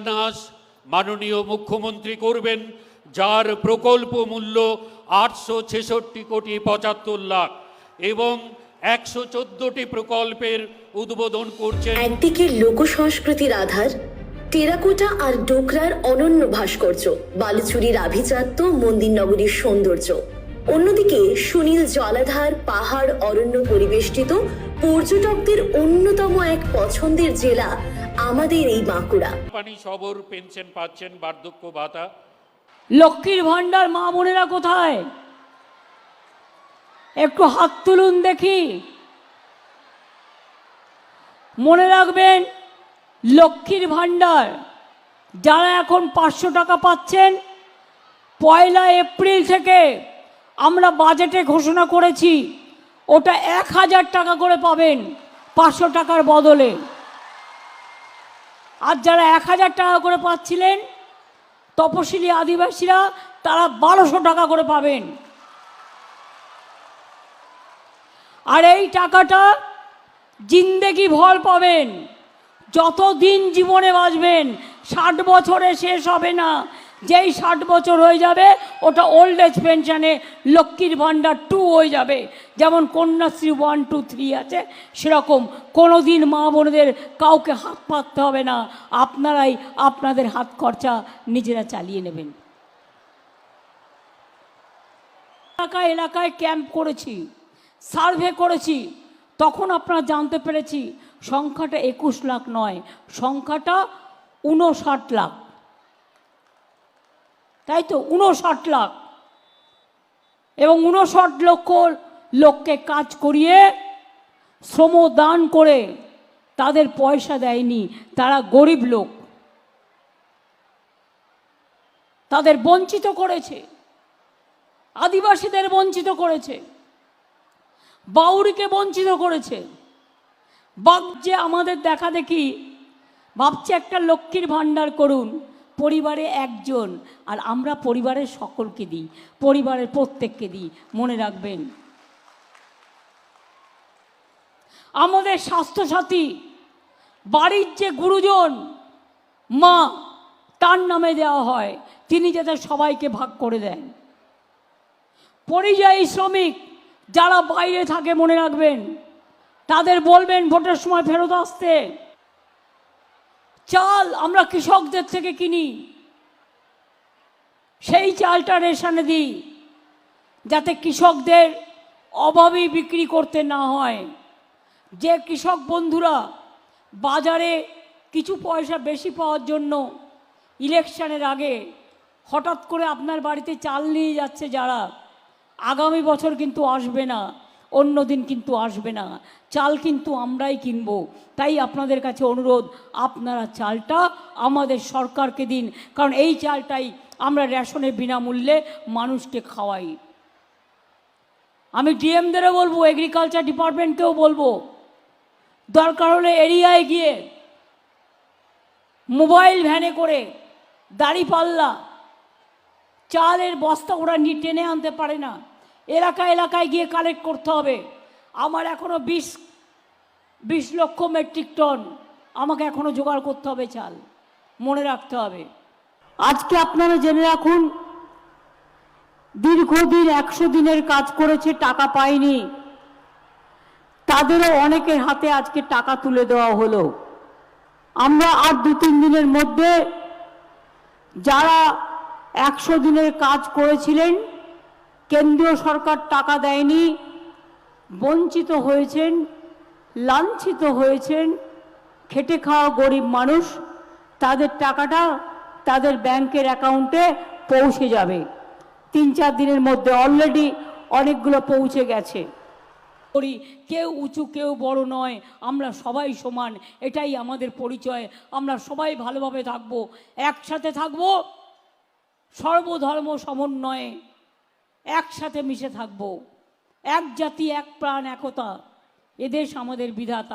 শিলান্যাস মাননীয় মুখ্যমন্ত্রী করবেন, যার প্রকল্প মূল্য 866 কোটি 75 লাখ এবং 114টি প্রকল্পের উদ্বোধন করছেন। একদিকে লোক সংস্কৃতির আধার টেরাকোটা আর ডোকরার অনন্য ভাস্কর্য, বালুচুরির আভিজাত্য, মন্দির নগরীর সৌন্দর্য, অন্যদিকে সুনীল জলাধার, পাহাড়, অরণ্য পরিবেষ্টিত পর্যটকদের অন্যতম এক পছন্দের জেলা আমাদের এই বাঁকুড়া। পানি সবর পেনশন পাচ্ছেন, বার্ধক্য ভাতা। লক্ষ্মীর ভান্ডার মা বোনেরা কোথায়? একটু হাত তুলুন দেখি। মনে রাখবেন, লক্ষ্মীর ভান্ডার যারা এখন 500 টাকা পাচ্ছেন, 1 এপ্রিল থেকে আমরা বাজেটে ঘোষণা করেছি ওটা 1000 টাকা করে পাবেন 500 টাকার বদলে। আর যারা 1000 টাকা করে পাচ্ছিলেন তপশিলি আদিবাসীরা, তারা 1200 টাকা করে পাবেন। আর এই টাকাটা জিন্দেগি ভর পাবেন, যতদিন জীবনে বাঁচবেন। 60 বছরে শেষ হবে না, যেই 60 বছর হয়ে যাবে ওটা ওল্ড এজ পেনশনে লক্ষ্মীর ভান্ডার 2 হয়ে যাবে। যেমন কন্যাশ্রী 1, 2, 3 আছে, সেরকম কোনো দিন মা বোনদের কাউকে হাত পাততে হবে না, আপনারাই আপনাদের হাত খরচা নিজেরা চালিয়ে নেবেন। এলাকায় এলাকায় ক্যাম্প করেছি, সার্ভে করেছি, তখন আপনারা জানতে পেরেছি সংখ্যাটা 21 লাখ নয়, সংখ্যাটা 59 লাখ। তাই তো, 59 লাখ। এবং 59 লক্ষ লোককে কাজ করিয়ে শ্রম দান করে তাদের পয়সা দেয়নি, তারা গরিব লোক, তাদের বঞ্চিত করেছে, আদিবাসীদের বঞ্চিত করেছে, বাউরিকে বঞ্চিত করেছে। যে আমাদের দেখা দেখি ভাবছে একটা লক্ষ্মীর ভান্ডার করুন, পরিবারে একজন, আর আমরা পরিবারের সকলকে দিই, পরিবারের প্রত্যেককে দিই। মনে রাখবেন, আমাদের স্বাস্থ্যসাথী বাড়ির যে গুরুজন মা, তার নামে দেওয়া হয়, তিনি যাতে সবাইকে ভাগ করে দেন। পরিযায়ী শ্রমিক যারা বাইরে থাকে, মনে রাখবেন, তাদের বলবেন ভোটের সময় ফেরত আসতে। চাল আমরা কৃষকদের থেকে কিনি, সেই চালটা রেশনে দিই, যাতে কৃষকদের অভাবে বিক্রি করতে না হয়। যে কৃষক বন্ধুরা বাজারে কিছু পয়সা বেশি পাওয়ার জন্য ইলেকশনের আগে হঠাৎ করে আপনার বাড়িতে চাল নিয়ে যাচ্ছে, যারা আগামী বছর কিন্তু আসবে না, অন্য দিন কিন্তু আসবে না, চাল কিন্তু আমরাই কিনব। তাই আপনাদের কাছে অনুরোধ, আপনারা চালটা আমাদের সরকারকে দিন, কারণ এই চালটাই আমরা রেশনে বিনামূল্যে মানুষকে খাওয়াই। আমি ডিএমদেরও বলবো, এগ্রিকালচার ডিপার্টমেন্টকেও বলবো, দরকার হলে এরিয়ায় গিয়ে মোবাইল ভ্যানে করে দাঁড়িপাল্লা চালের বস্তা ওরা টেনে আনতে পারে না, এলাকায় এলাকায় গিয়ে কালেক্ট করতে হবে। আমার এখনও 20 লক্ষ মেট্রিক টন আমাকে এখনও জোগাড় করতে হবে চাল, মনে রাখতে হবে। আজকে আপনারা জেনে রাখুন, দীর্ঘদিন 100 দিনের কাজ করেছে, টাকা পায়নি, তাদেরও অনেকের হাতে আজকে টাকা তুলে দেওয়া হলো। আমরা আর 2-3 দিনের মধ্যে যারা 100 দিনের কাজ করেছিলেন, কেন্দ্রীয় সরকার টাকা দেয়নি, বঞ্চিত হয়েছেন, লাঞ্ছিত হয়েছেন, খেটে খাওয়া গরিব মানুষ, তাদের টাকাটা তাদের ব্যাংকের অ্যাকাউন্টে পৌঁছে যাবে 3-4 দিনের মধ্যে। অলরেডি অনেকগুলো পৌঁছে গেছে। কেউ উঁচু কেউ বড় নয়, আমরা সবাই সমান, এটাই আমাদের পরিচয়। আমরা সবাই ভালোভাবে থাকবো, একসাথে থাকবো, সর্বধর্ম সমন্বয়ে একসাথে মিশে থাকবো। এক জাতি, এক প্রাণ, একতা, এদেশ আমাদের বিধাতা।